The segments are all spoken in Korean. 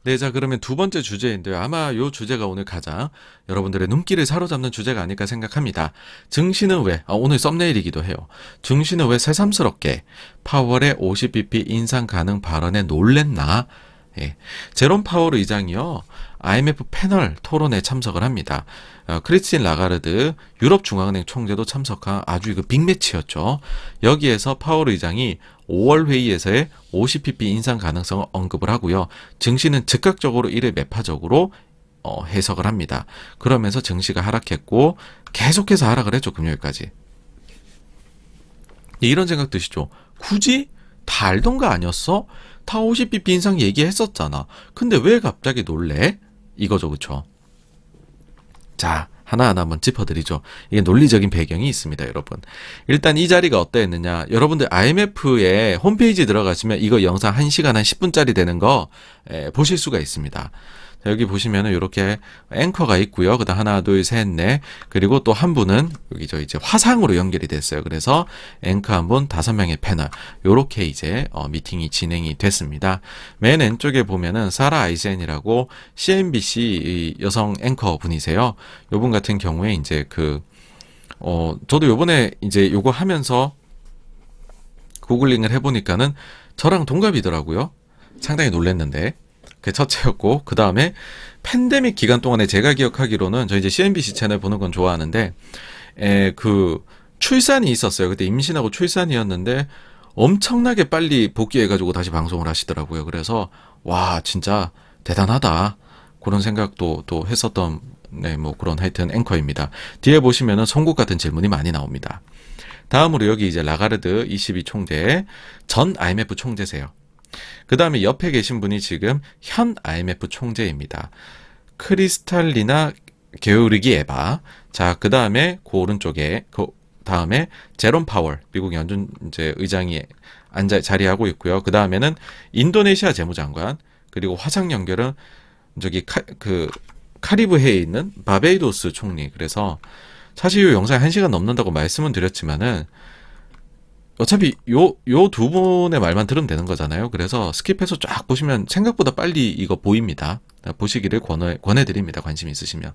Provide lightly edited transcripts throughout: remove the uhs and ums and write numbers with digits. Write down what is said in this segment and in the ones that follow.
네, 자, 그러면 두 번째 주제인데요. 아마 요 주제가 오늘 가장 여러분들의 눈길을 사로잡는 주제가 아닐까 생각합니다. 증시는 왜, 오늘 썸네일이기도 해요. 증시는 왜 새삼스럽게 파월의 50bp 인상 가능 발언에 놀랬나? 예. 제롬 파월 의장이요, IMF 패널 토론에 참석을 합니다. 크리스틴 라가르드 유럽 중앙은행 총재도 참석한 아주 그 빅매치였죠. 여기에서 파월 의장이 5월 회의에서의 50bp 인상 가능성을 언급을 하고요. 증시는 즉각적으로 이를 매파적으로 해석을 합니다. 그러면서 증시가 하락했고 계속해서 하락을 했죠. 금요일까지. 이런 생각 드시죠? 굳이 다 알던 거 아니었어? 다 50bp 인상 얘기했었잖아. 근데 왜 갑자기 놀래? 이거죠, 그쵸? 자, 하나하나 한번 짚어드리죠. 이게 논리적인 배경이 있습니다, 여러분. 일단 이 자리가 어떠했느냐. 여러분들 IMF의 홈페이지 들어가시면 이거 영상 1시간 한 10분짜리 되는 거 보실 수가 있습니다. 자, 여기 보시면은 이렇게 앵커가 있고요. 그다음 하나, 둘, 셋, 넷. 그리고 또 한 분은 여기 이제 화상으로 연결이 됐어요. 그래서 앵커 한 분, 5명의 패널. 요렇게 이제 미팅이 진행이 됐습니다. 맨 왼쪽에 보면은 사라 아이젠이라고 CNBC 여성 앵커 분이세요. 요분 같은 경우에 이제 저도 요번에 이제 요거 하면서 구글링을 해보니까는 저랑 동갑이더라고요. 상당히 놀랐는데. 그게 첫째였고, 그 다음에 팬데믹 기간 동안에 제가 기억하기로는 저 이제 CNBC 채널 보는 건 좋아하는데, 출산이 있었어요. 그때 임신하고 출산이었는데 엄청나게 빨리 복귀해가지고 다시 방송을 하시더라고요. 그래서 와, 진짜 대단하다, 그런 생각도 또 했었던 뭐 그런 하여튼 앵커입니다. 뒤에 보시면은 송곳 같은 질문이 많이 나옵니다. 다음으로 여기 이제 라가르드 22 총재, 전 IMF 총재세요. 그 다음에 옆에 계신 분이 지금 현 IMF 총재입니다. 크리스탈리나 게오르기 에바. 자, 그 다음에 그 오른쪽에 다음에 제롬 파월 미국 연준 이제 의장이 자리하고 있고요. 그 다음에는 인도네시아 재무장관, 그리고 화상 연결은 저기 카리브해에 있는 바베이도스 총리. 그래서 사실 이 영상이 1시간 넘는다고 말씀은 드렸지만은 어차피 요 두 분의 말만 들으면 되는 거잖아요. 그래서 스킵해서 쫙 보시면 생각보다 빨리 이거 보입니다. 보시기를 권해드립니다. 관심 있으시면.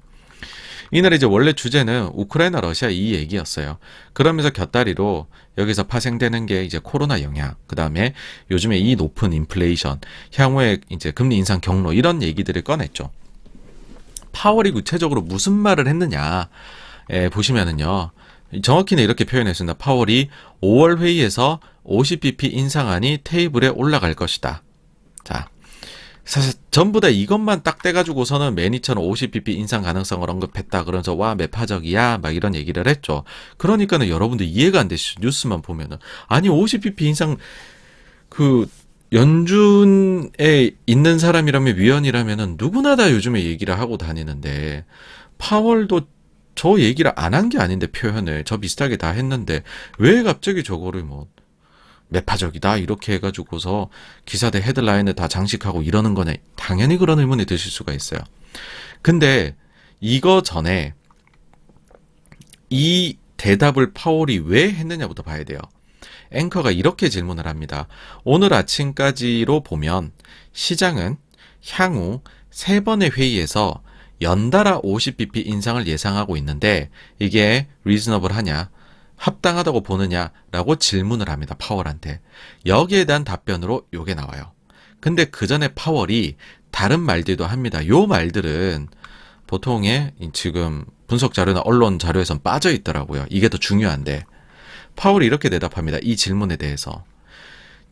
이날 이제 원래 주제는 우크라이나 러시아 이 얘기였어요. 그러면서 곁다리로 여기서 파생되는 게 이제 코로나 영향, 그 다음에 요즘에 이 높은 인플레이션, 향후에 이제 금리 인상 경로, 이런 얘기들을 꺼냈죠. 파월이 구체적으로 무슨 말을 했느냐 보시면은요, 정확히는 이렇게 표현했습니다. 파월이 5월 회의에서 50bp 인상안이 테이블에 올라갈 것이다. 자, 사실 전부 다 이것만 딱 떼가지고서는 매니처럼 50bp 인상 가능성을 언급했다. 그러면서 와, 매파적이야, 막 이런 얘기를 했죠. 그러니까는 여러분들 이해가 안 되시죠. 뉴스만 보면은. 아니, 50bp 인상, 연준에 있는 사람이라면, 위원이라면은 누구나 다 요즘에 얘기를 하고 다니는데, 파월도 저 얘기를 안 한 게 아닌데, 표현을 저 비슷하게 다 했는데 왜 갑자기 저거를 뭐 매파적이다 이렇게 해가지고서 기사대 헤드라인을 다 장식하고 이러는 거냐. 당연히 그런 의문이 드실 수가 있어요. 근데 이거 전에 이 대답을 파월이 왜 했느냐부터 봐야 돼요. 앵커가 이렇게 질문을 합니다. 오늘 아침까지로 보면 시장은 향후 3번의 회의에서 연달아 50bp 인상을 예상하고 있는데 이게 리즈너블 하냐, 합당하다고 보느냐라고 질문을 합니다. 파월한테. 여기에 대한 답변으로 요게 나와요. 근데 그 전에 파월이 다른 말들도 합니다. 요 말들은 보통의 지금 분석 자료나 언론 자료에선 빠져 있더라고요. 이게 더 중요한데 파월이 이렇게 대답합니다. 이 질문에 대해서.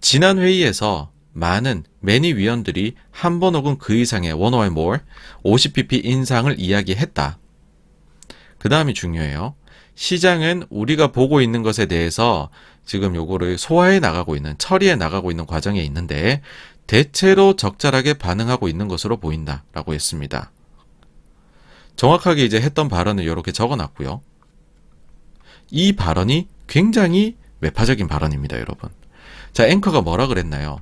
지난 회의에서 많은 매니 위원들이 한 번 혹은 그 이상의 one or more 50bp 인상을 이야기했다. 그 다음이 중요해요. 시장은 우리가 보고 있는 것에 대해서 지금 요거를 소화해 나가고 있는, 처리해 나가고 있는 과정에 있는데 대체로 적절하게 반응하고 있는 것으로 보인다 라고 했습니다. 정확하게 이제 했던 발언을 이렇게 적어놨고요. 이 발언이 굉장히 매파적인 발언입니다, 여러분. 자, 앵커가 뭐라 그랬나요?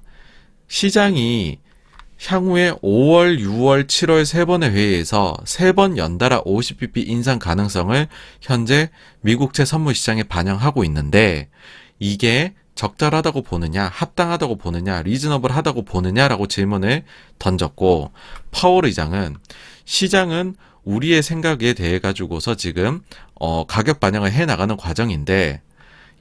시장이 향후에 5월, 6월, 7월 3번의 회의에서 3번 연달아 50bp 인상 가능성을 현재 미국채 선물 시장에 반영하고 있는데 이게 적절하다고 보느냐, 합당하다고 보느냐, 리즈너블하다고 보느냐라고 질문을 던졌고, 파월 의장은 시장은 우리의 생각에 대해 가지고서 지금 가격 반영을 해 나가는 과정인데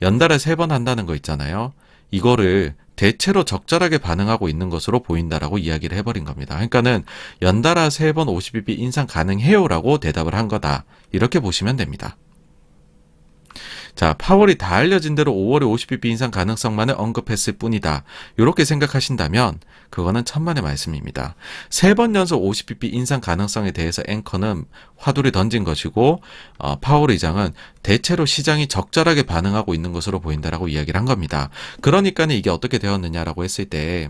연달아 3번 한다는 거 있잖아요. 이거를 대체로 적절하게 반응하고 있는 것으로 보인다라고 이야기를 해버린 겁니다. 그러니까는 연달아 3번 50bp 인상 가능해요라고 대답을 한 거다. 이렇게 보시면 됩니다. 자, 파월이 다 알려진 대로 5월에 50bp 인상 가능성만을 언급했을 뿐이다. 이렇게 생각하신다면 그거는 천만의 말씀입니다. 3번 연속 50bp 인상 가능성에 대해서 앵커는 화두를 던진 것이고 파월 의장은 대체로 시장이 적절하게 반응하고 있는 것으로 보인다라고 이야기를 한 겁니다. 그러니까는 이게 어떻게 되었느냐라고 했을 때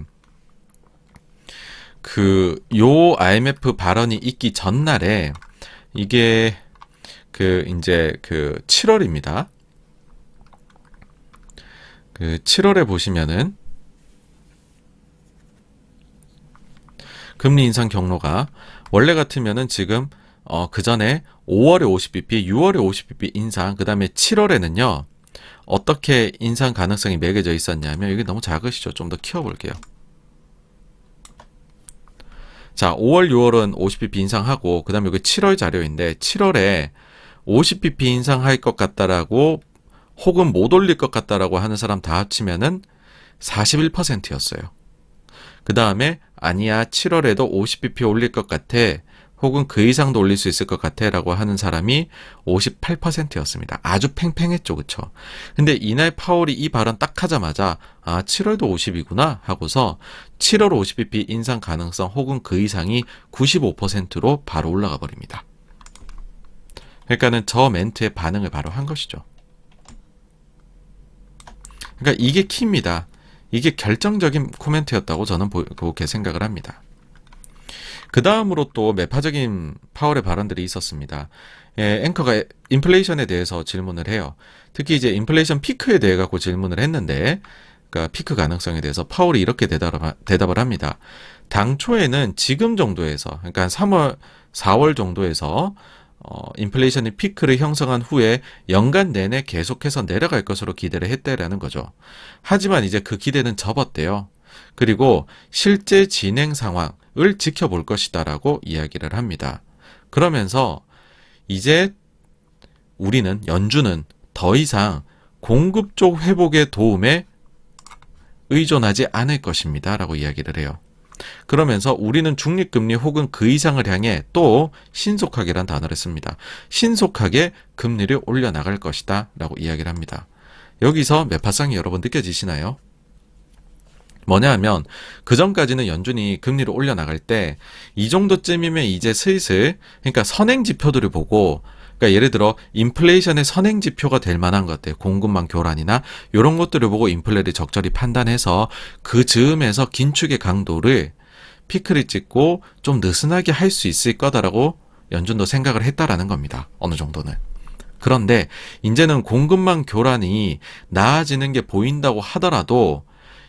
요 IMF 발언이 있기 전날에 이게 이제 7월입니다. 7월에 보시면은 금리 인상 경로가 원래 같으면은 지금 그 전에 5월에 50bp, 6월에 50bp 인상, 그 다음에 7월에는요 어떻게 인상 가능성이 매겨져 있었냐면 이게 너무 작으시죠? 좀 더 키워볼게요. 자, 5월, 6월은 50bp 인상하고 그 다음에 여기 7월 자료인데 7월에 50bp 인상할 것 같다라고 혹은 못 올릴 것 같다라고 하는 사람 다 합치면은 41%였어요. 그 다음에 아니야 7월에도 50bp 올릴 것 같아 혹은 그 이상도 올릴 수 있을 것 같아 라고 하는 사람이 58%였습니다. 아주 팽팽했죠. 그쵸? 근데 이날 파월이 이 발언 딱 하자마자 7월도 50이구나 하고서 7월 50bp 인상 가능성 혹은 그 이상이 95%로 바로 올라가 버립니다. 그러니까는 저 멘트의 반응을 바로 한 것이죠. 그러니까 이게 키입니다. 이게 결정적인 코멘트였다고 저는 그렇게 생각을 합니다. 그 다음으로 또 매파적인 파월의 발언들이 있었습니다. 앵커가 인플레이션에 대해서 질문을 해요. 특히 이제 인플레이션 피크에 대해 갖고 질문을 했는데, 그러니까 피크 가능성에 대해서 파월이 이렇게 대답을 합니다. 당초에는 지금 정도에서, 그러니까 한 3월, 4월 정도에서 인플레이션이 피크를 형성한 후에 연간 내내 계속해서 내려갈 것으로 기대를 했다라는 거죠. 하지만 이제 그 기대는 접었대요. 그리고 실제 진행 상황을 지켜볼 것이다라고 이야기를 합니다. 그러면서 이제 우리는 연준은 더 이상 공급 쪽 회복의 도움에 의존하지 않을 것입니다. 라고 이야기를 해요. 그러면서 우리는 중립금리 혹은 그 이상을 향해 또 신속하게란 단어를 씁니다. 신속하게 금리를 올려나갈 것이다 라고 이야기를 합니다. 여기서 매파성이 여러분 느껴지시나요? 뭐냐 하면 그전까지는 연준이 금리를 올려나갈 때 이 정도쯤이면 이제 슬슬 그러니까 선행지표들을 보고 그러니까 예를 들어 인플레이션의 선행지표가 될 만한 것들 공급망 교란이나 이런 것들을 보고 인플레를 적절히 판단해서 그 즈음에서 긴축의 강도를 피크를 찍고 좀 느슨하게 할 수 있을 거다라고 연준도 생각을 했다라는 겁니다. 어느 정도는. 그런데 이제는 공급망 교란이 나아지는 게 보인다고 하더라도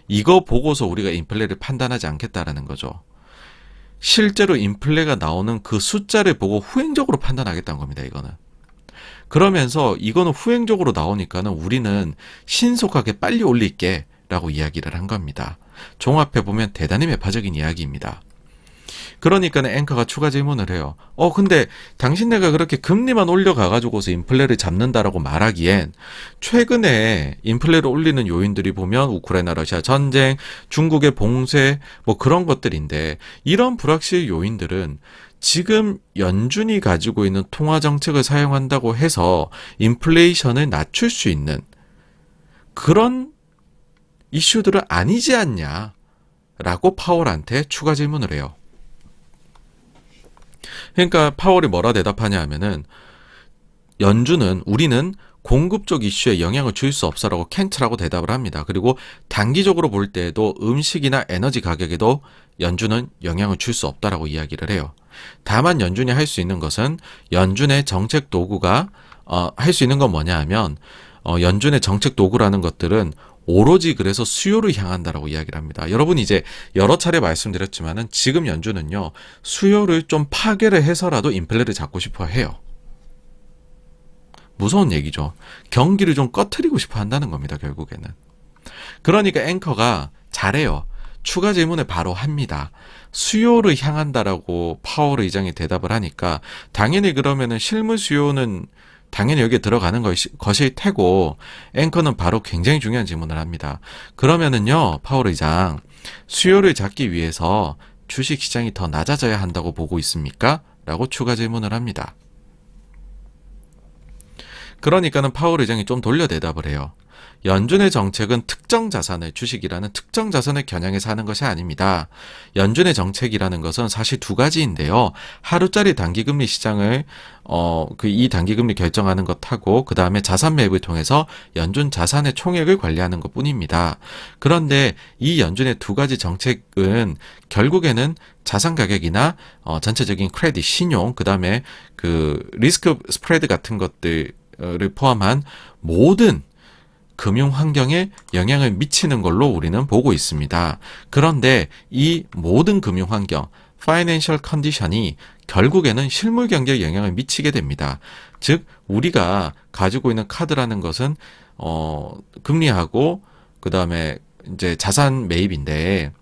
이거 보고서 우리가 인플레를 판단하지 않겠다라는 거죠. 실제로 인플레가 나오는 그 숫자를 보고 후행적으로 판단하겠다는 겁니다. 이거는. 그러면서 이거는 후행적으로 나오니까는 우리는 신속하게 빨리 올릴게 라고 이야기를 한 겁니다. 종합해보면 대단히 매파적인 이야기입니다. 그러니까는 앵커가 추가 질문을 해요. 근데 당신네가 그렇게 금리만 올려가가지고서 인플레를 잡는다라고 말하기엔 최근에 인플레를 올리는 요인들이 보면 우크라이나 러시아 전쟁, 중국의 봉쇄 뭐 그런 것들인데 이런 불확실 요인들은 지금 연준이 가지고 있는 통화 정책을 사용한다고 해서 인플레이션을 낮출 수 있는 그런 이슈들은 아니지 않냐라고 파월한테 추가 질문을 해요. 그러니까 파월이 뭐라 대답하냐 하면은 우리는 공급적 이슈에 영향을 줄 수 없어라고 캔트라고 대답을 합니다. 그리고 단기적으로 볼 때에도 음식이나 에너지 가격에도 연준은 영향을 줄 수 없다라고 이야기를 해요. 다만 연준이 할 수 있는 것은 연준의 정책 도구가 할 수 있는 건 뭐냐 하면 연준의 정책 도구라는 것들은 오로지 그래서 수요를 향한다라고 이야기를 합니다. 여러분 이제 여러 차례 말씀드렸지만은 지금 연준은요 수요를 좀 파괴를 해서라도 인플레를 잡고 싶어 해요. 무서운 얘기죠. 경기를 좀 꺼트리고 싶어 한다는 겁니다. 결국에는. 그러니까 앵커가 잘해요. 추가 질문을 바로 합니다. 수요를 향한다라고 파월 의장이 대답을 하니까 당연히 그러면은 실무 수요는 당연히 여기에 들어가는 것일 테고 앵커는 바로 굉장히 중요한 질문을 합니다. 그러면은요, 파월 의장, 수요를 잡기 위해서 주식 시장이 더 낮아져야 한다고 보고 있습니까? 라고 추가 질문을 합니다. 그러니까는 파월 의장이 좀 돌려 대답을 해요. 연준의 정책은 특정 자산을, 주식이라는 특정 자산을 겨냥해서 하는 것이 아닙니다. 연준의 정책이라는 것은 사실 두 가지인데요. 하루짜리 단기금리 시장을 이 단기금리 결정하는 것하고 그 다음에 자산 매입을 통해서 연준 자산의 총액을 관리하는 것뿐입니다. 그런데 이 연준의 두 가지 정책은 결국에는 자산 가격이나 전체적인 크레딧, 신용, 그 다음에 그 리스크 스프레드 같은 것들을 포함한 모든 금융 환경에 영향을 미치는 걸로 우리는 보고 있습니다. 그런데 이 모든 금융 환경, 파이낸셜 컨디션이 결국에는 실물 경제에 영향을 미치게 됩니다. 즉, 우리가 가지고 있는 카드라는 것은 금리하고 그다음에 이제 자산 매입인데,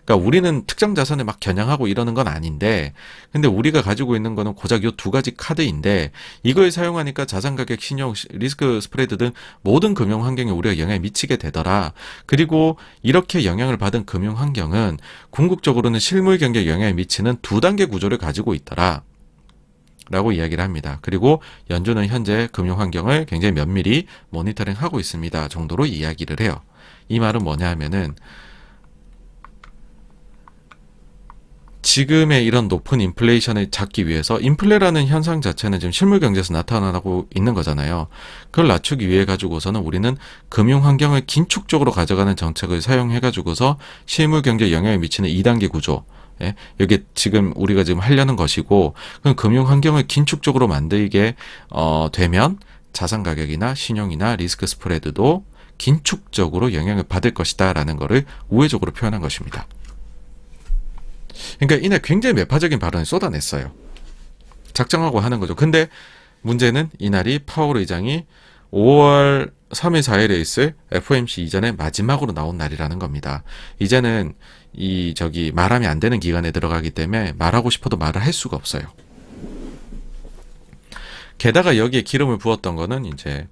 그러니까 우리는 특정 자산을 막 겨냥하고 이러는 건 아닌데, 근데 우리가 가지고 있는 거는 고작 이 두 가지 카드인데, 이걸 사용하니까 자산 가격, 신용, 리스크 스프레드 등 모든 금융 환경에 우리가 영향을 미치게 되더라. 그리고 이렇게 영향을 받은 금융 환경은 궁극적으로는 실물 경제에 영향을 미치는 두 단계 구조를 가지고 있더라. 라고 이야기를 합니다. 그리고 연준은 현재 금융 환경을 굉장히 면밀히 모니터링하고 있습니다. 정도로 이야기를 해요. 이 말은 뭐냐 하면은, 지금의 이런 높은 인플레이션을 잡기 위해서, 인플레라는 현상 자체는 지금 실물 경제에서 나타나고 있는 거잖아요. 그걸 낮추기 위해 가지고서는 우리는 금융 환경을 긴축적으로 가져가는 정책을 사용해 가지고서 실물 경제에 영향을 미치는 2단계 구조, 이게 지금 우리가 지금 하려는 것이고, 그럼 금융 환경을 긴축적으로 만들게 되면 자산 가격이나 신용이나 리스크 스프레드도 긴축적으로 영향을 받을 것이다라는 것을 우회적으로 표현한 것입니다. 그러니까 이날 굉장히 매파적인 발언을 쏟아냈어요. 작정하고 하는 거죠. 근데 문제는 이날이 파월 의장이 5월 3일 4일에 있을 FOMC 이전에 마지막으로 나온 날이라는 겁니다. 이제는 말하면 안 되는 기간에 들어가기 때문에 말하고 싶어도 말을 할 수가 없어요. 게다가 여기에 기름을 부었던 거는 이제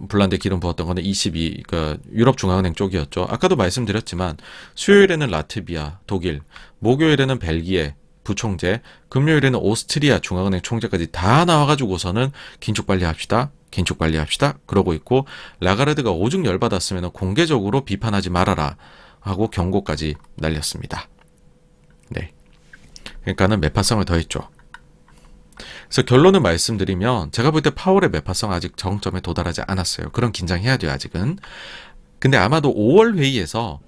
불란드에 기름 부었던 거는 그러니까 유럽 중앙은행 쪽이었죠. 아까도 말씀드렸지만 수요일에는 라트비아, 독일, 목요일에는 벨기에 부총재, 금요일에는 오스트리아 중앙은행 총재까지 다 나와가지고서는 긴축 관리 합시다. 그러고 있고, 라가르드가 오죽 열받았으면 공개적으로 비판하지 말아라 하고 경고까지 날렸습니다. 네. 그러니까는 매파성을 더했죠. 그래서 결론을 말씀드리면, 제가 볼 때 파월의 매파성 아직 정점에 도달하지 않았어요. 그런 긴장해야 돼요, 아직은. 근데 아마도 5월 회의에서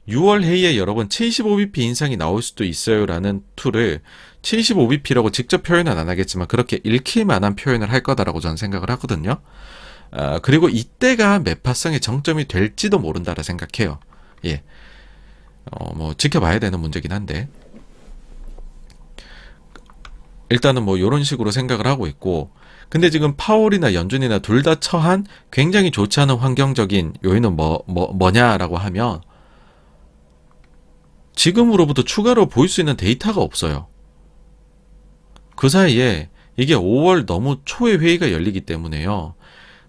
6월 회의에 여러 번 75bp 인상이 나올 수도 있어요 라는 툴을 75bp라고 직접 표현은 안 하겠지만 그렇게 읽힐 만한 표현을 할 거다라고 저는 생각을 하거든요. 그리고 이때가 매파성의 정점이 될지도 모른다라 생각해요. 예. 뭐 지켜봐야 되는 문제긴 한데, 일단은 뭐 이런 식으로 생각을 하고 있고, 근데 지금 파월이나 연준이나 둘 다 처한 굉장히 좋지 않은 환경적인 요인은 뭐냐라고 하면, 지금으로부터 추가로 보일 수 있는 데이터가 없어요. 그 사이에 이게 5월 너무 초에 회의가 열리기 때문에요.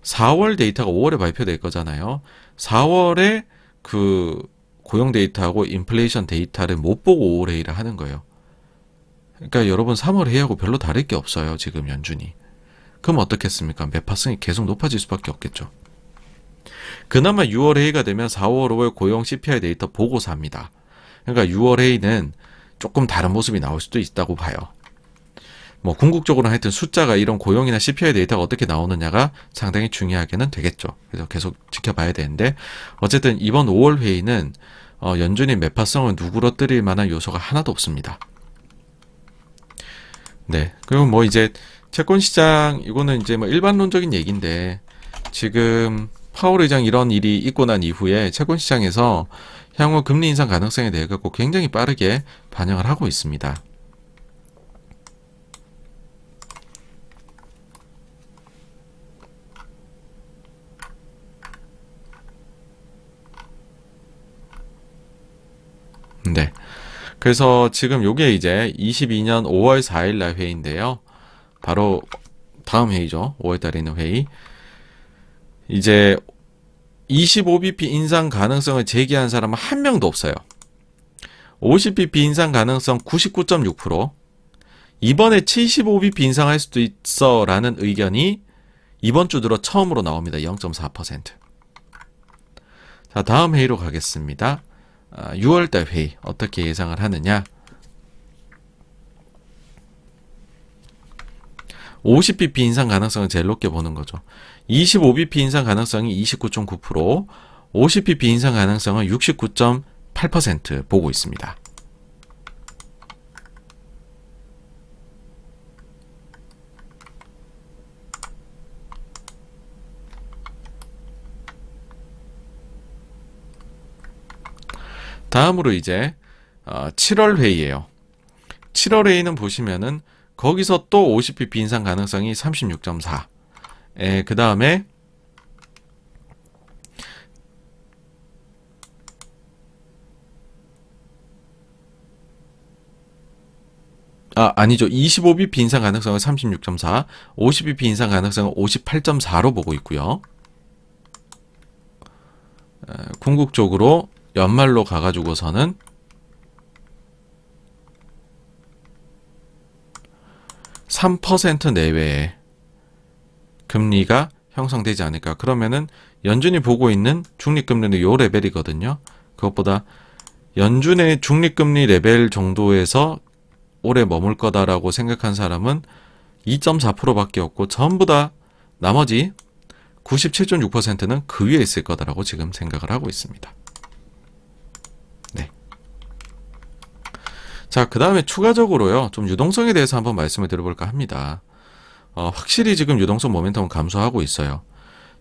4월 데이터가 5월에 발표될 거잖아요. 4월에 그 고용 데이터하고 인플레이션 데이터를 못 보고 5월 회의를 하는 거예요. 그러니까 여러분 3월 회의하고 별로 다를 게 없어요. 지금 연준이. 그럼 어떻겠습니까? 매파성이 계속 높아질 수밖에 없겠죠. 그나마 6월 회의가 되면 4월, 5월 고용 CPI 데이터 보고서 합니다. 그러니까 6월 회의는 조금 다른 모습이 나올 수도 있다고 봐요. 뭐 궁극적으로는 하여튼 숫자가, 이런 고용이나 CPI 데이터가 어떻게 나오느냐가 상당히 중요하게는 되겠죠. 그래서 계속 지켜봐야 되는데, 어쨌든 이번 5월 회의는 연준이 매파성을 누그러뜨릴 만한 요소가 하나도 없습니다. 네. 그리고 뭐 이제 채권 시장, 이거는 이제 뭐 일반론적인 얘기인데, 지금 파월 의장 이런 일이 있고 난 이후에 채권 시장에서 향후 금리 인상 가능성에 대해 갖고 굉장히 빠르게 반영을 하고 있습니다. 네. 그래서 지금 요게 이제 22년 5월 4일 날 회의인데요. 바로 다음 회의죠. 5월 달에 있는 회의. 이제 25bp 인상 가능성을 제기한 사람은 한 명도 없어요. 50bp 인상 가능성 99.6%. 이번에 75bp 인상할 수도 있어 라는 의견이 이번 주 들어 처음으로 나옵니다. 0.4%. 자, 다음 회의로 가겠습니다. 6월달 회의 어떻게 예상을 하느냐. 50bp 인상 가능성을 제일 높게 보는 거죠. 25bp 인상 가능성이 29.9%, 50bp 인상 가능성은 69.8% 보고 있습니다. 다음으로 이제 7월 회의예요. 7월 회의는 보시면은 거기서 또 50bp 인상 가능성이 36.4. 그 다음에 아니죠. 25bp 인상 가능성은 36.4, 50bp 인상 가능성은 58.4로 보고 있고요. 궁극적으로 연말로 가가지고서는 3% 내외의 금리가 형성되지 않을까. 그러면은 연준이 보고 있는 중립금리는 요 레벨이거든요. 그것보다 연준의 중립금리 레벨 정도에서 오래 머물 거다라고 생각한 사람은 2.4%밖에 없고 전부 다 나머지 97.6%는 그 위에 있을 거다라고 지금 생각을 하고 있습니다. 네. 자, 그 다음에 추가적으로요, 좀 유동성에 대해서 한번 말씀을 드려볼까 합니다. 확실히 지금 유동성 모멘텀은 감소하고 있어요.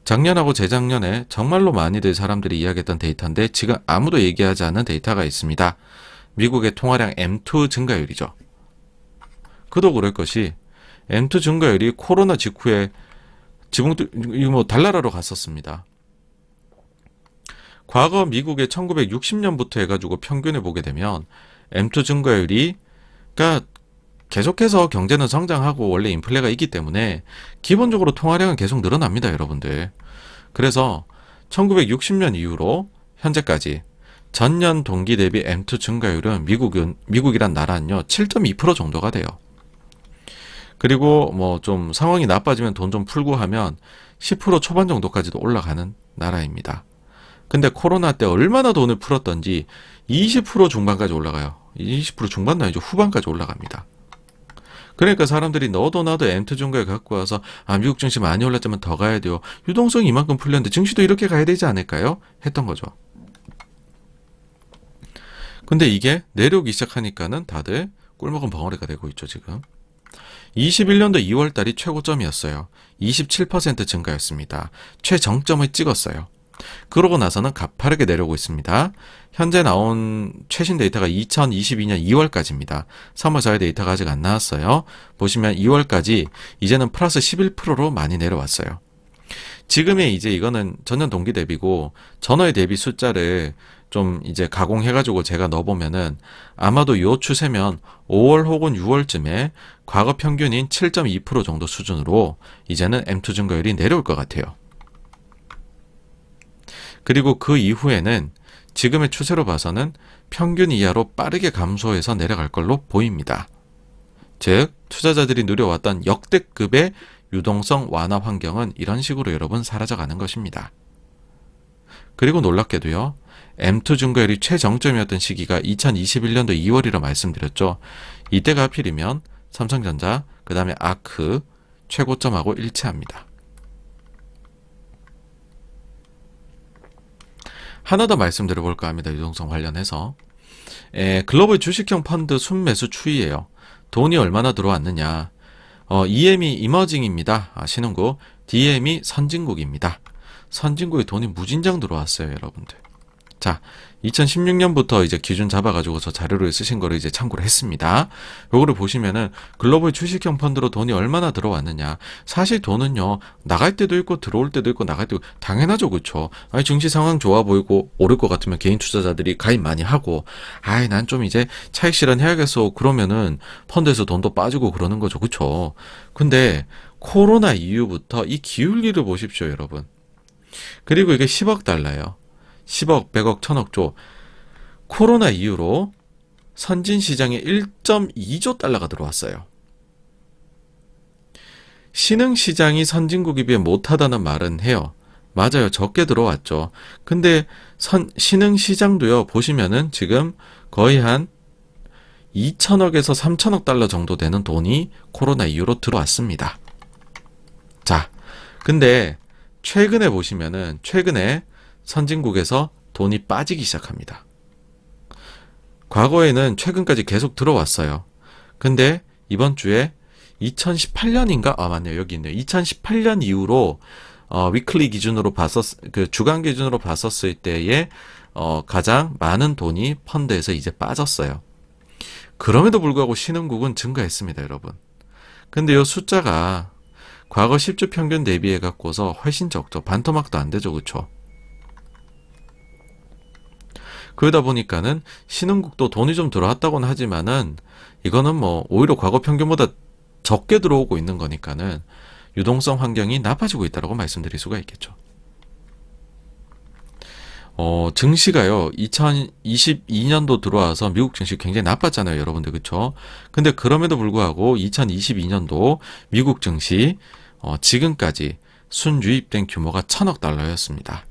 작년하고 재작년에 정말로 많이들 사람들이 이야기했던 데이터인데 지금 아무도 얘기하지 않는 데이터가 있습니다. 미국의 통화량 M2 증가율이죠. 그도 그럴 것이 M2 증가율이 코로나 직후에 달나라로 갔었습니다. 과거 미국의 1960년부터 해가지고 평균을 보게 되면 M2 증가율이, 그러니까 계속해서 경제는 성장하고 원래 인플레가 있기 때문에 기본적으로 통화량은 계속 늘어납니다, 여러분들. 그래서 1960년 이후로 현재까지 전년 동기 대비 M2 증가율은 미국이란 나라는요 7.2% 정도가 돼요. 그리고 뭐 좀 상황이 나빠지면 돈 좀 풀고 하면 10% 초반 정도까지도 올라가는 나라입니다. 근데 코로나 때 얼마나 돈을 풀었던지 20% 중반까지 올라가요. 20% 중반도 아니죠. 후반까지 올라갑니다. 그러니까 사람들이 너도 나도 M2 증가율 갖고 와서 미국 증시 많이 올랐지만 더 가야 돼요. 유동성이 이만큼 풀렸는데 증시도 이렇게 가야 되지 않을까요? 했던 거죠. 근데 이게 내려오기 시작하니까는 다들 꿀먹은 벙어리가 되고 있죠, 지금. 21년도 2월달이 최고점이었어요. 27% 증가였습니다. 최정점을 찍었어요. 그러고 나서는 가파르게 내려오고 있습니다. 현재 나온 최신 데이터가 2022년 2월까지입니다. 3월 4일 데이터가 아직 안 나왔어요. 보시면 2월까지 이제는 플러스 11%로 많이 내려왔어요. 지금의 이제 이거는 전년 동기 대비고 전월 대비 숫자를 좀 이제 가공해가지고 제가 넣어보면은 아마도 요 추세면 5월 혹은 6월쯤에 과거 평균인 7.2% 정도 수준으로 이제는 M2 증가율이 내려올 것 같아요. 그리고 그 이후에는 지금의 추세로 봐서는 평균 이하로 빠르게 감소해서 내려갈 걸로 보입니다. 즉, 투자자들이 누려왔던 역대급의 유동성 완화 환경은 이런 식으로 여러분 사라져가는 것입니다. 그리고 놀랍게도요, M2 증가율이 최정점이었던 시기가 2021년도 2월이라 말씀드렸죠. 이때가 하필이면 삼성전자, 그 다음에 아크 최고점하고 일치합니다. 하나 더 말씀드려볼까 합니다. 유동성 관련해서. 글로벌 주식형 펀드 순매수 추이예요. 돈이 얼마나 들어왔느냐. EM이 이머징입니다. 신흥국. DM이 선진국입니다. 선진국에 돈이 무진장 들어왔어요, 여러분들. 자, 2016년부터 이제 기준 잡아가지고 저 자료를 쓰신 거를 이제 참고를 했습니다. 요거를 보시면은 글로벌 주식형 펀드로 돈이 얼마나 들어왔느냐. 사실 돈은요, 나갈 때도 있고 들어올 때도 있고 나갈 때도 있고 당연하죠, 그쵸? 아니, 증시 상황 좋아 보이고 오를 것 같으면 개인 투자자들이 가입 많이 하고, 아이, 난 좀 이제 차익 실현해야겠어. 그러면은 펀드에서 돈도 빠지고 그러는 거죠, 그쵸? 근데 코로나 이후부터 이 기울기를 보십시오, 여러분. 그리고 이게 10억 달러예요. 10억, 100억, 1000억 조. 코로나 이후로 선진 시장에 1.2조 달러가 들어왔어요. 신흥 시장이 선진국에 비해 못하다는 말은 해요. 맞아요. 적게 들어왔죠. 근데 신흥 시장도요. 보시면은 지금 거의 한 2천억에서 3천억 달러 정도 되는 돈이 코로나 이후로 들어왔습니다. 자, 근데 최근에 보시면은 최근에 선진국에서 돈이 빠지기 시작합니다. 과거에는 최근까지 계속 들어왔어요. 근데 이번 주에 2018년인가? 아, 맞네요. 여기 있네요. 2018년 이후로 위클리 기준으로 그 주간 기준으로 봤었을 때에 가장 많은 돈이 펀드에서 이제 빠졌어요. 그럼에도 불구하고 신흥국은 증가했습니다, 여러분. 근데 이 숫자가 과거 10주 평균 대비해 갖고서 훨씬 적죠. 반토막도 안 되죠, 그렇죠? 그러다 보니까는 신흥국도 돈이 좀 들어왔다고는 하지만은 이거는 뭐 오히려 과거 평균보다 적게 들어오고 있는 거니까는 유동성 환경이 나빠지고 있다고 말씀드릴 수가 있겠죠. 증시가요, 2022년도 들어와서 미국 증시 굉장히 나빴잖아요, 여러분들, 그쵸? 근데 그럼에도 불구하고 2022년도 미국 증시, 지금까지 순유입된 규모가 1000억 달러였습니다.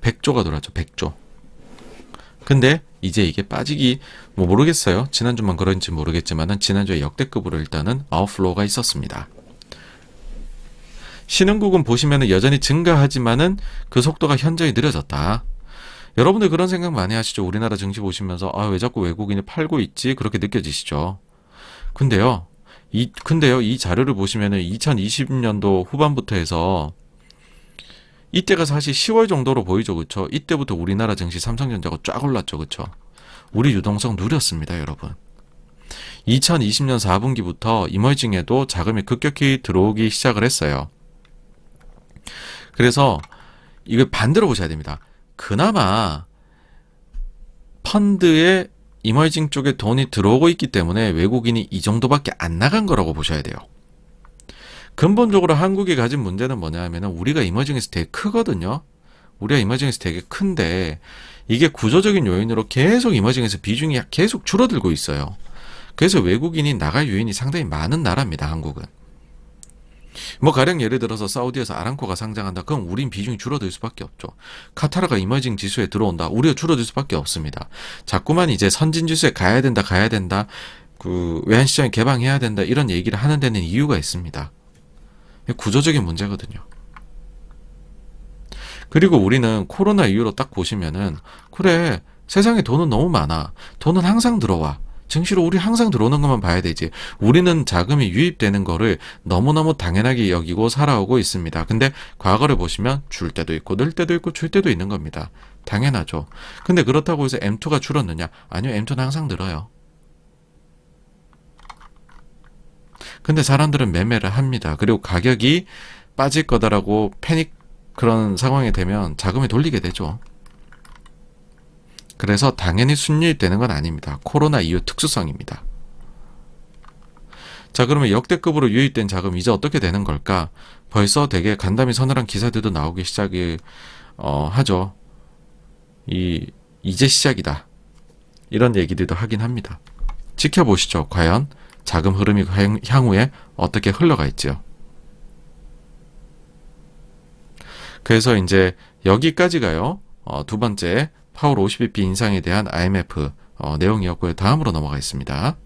100조가 들어왔죠, 100조. 근데 이제 이게 빠지기 뭐 모르겠어요. 지난주만 그런지 모르겠지만은 지난주에 역대급으로 일단은 아웃플로우가 있었습니다. 신흥국은 보시면은 여전히 증가하지만은 그 속도가 현저히 느려졌다. 여러분들 그런 생각 많이 하시죠? 우리나라 증시 보시면서 아, 왜 자꾸 외국인이 팔고 있지? 그렇게 느껴지시죠? 근데요, 이 자료를 보시면은 2020년도 후반부터 해서 이때가 사실 10월 정도로 보이죠, 그쵸? 이때부터 우리나라 증시 삼성전자가 쫙 올랐죠, 그쵸? 우리 유동성 누렸습니다, 여러분. 2020년 4분기부터 이머징에도 자금이 급격히 들어오기 시작을 했어요. 그래서 이걸 반대로 보셔야 됩니다. 그나마 펀드에 이머징 쪽에 돈이 들어오고 있기 때문에 외국인이 이 정도밖에 안 나간 거라고 보셔야 돼요. 근본적으로 한국이 가진 문제는 뭐냐 하면은 우리가 이머징에서 되게 크거든요. 우리가 이머징에서 되게 큰데 이게 구조적인 요인으로 계속 이머징에서 비중이 계속 줄어들고 있어요. 그래서 외국인이 나갈 요인이 상당히 많은 나라입니다, 한국은. 뭐 가령 예를 들어서 사우디에서 아람코가 상장한다. 그럼 우린 비중이 줄어들 수밖에 없죠. 카타르가 이머징 지수에 들어온다. 우리가 줄어들 수밖에 없습니다. 자꾸만 이제 선진 지수에 가야 된다. 그 외환시장이 개방해야 된다. 이런 얘기를 하는 데는 이유가 있습니다. 구조적인 문제거든요. 그리고 우리는 코로나 이후로 딱 보시면은 그래, 세상에 돈은 너무 많아. 돈은 항상 들어와. 증시로 우리 항상 들어오는 것만 봐야 되지. 우리는 자금이 유입되는 거를 너무너무 당연하게 여기고 살아오고 있습니다. 근데 과거를 보시면 줄 때도 있고 늘 때도 있고 줄 때도 있는 겁니다. 당연하죠. 근데 그렇다고 해서 M2가 줄었느냐? 아니요, M2는 항상 늘어요. 근데 사람들은 매매를 합니다. 그리고 가격이 빠질 거다라고 패닉 그런 상황이 되면 자금을 돌리게 되죠. 그래서 당연히 순유입되는 건 아닙니다. 코로나 이후 특수성입니다. 자, 그러면 역대급으로 유입된 자금 이제 어떻게 되는 걸까? 벌써 되게 간담이 서늘한 기사들도 나오기 시작을 하죠. 이제 시작이다. 이런 얘기들도 하긴 합니다. 지켜보시죠. 과연 자금 흐름이 향후에 어떻게 흘러가 있지요. 그래서 이제 여기까지가요. 두 번째 파월 50bp 인상에 대한 IMF 내용이었고요. 다음으로 넘어가겠습니다.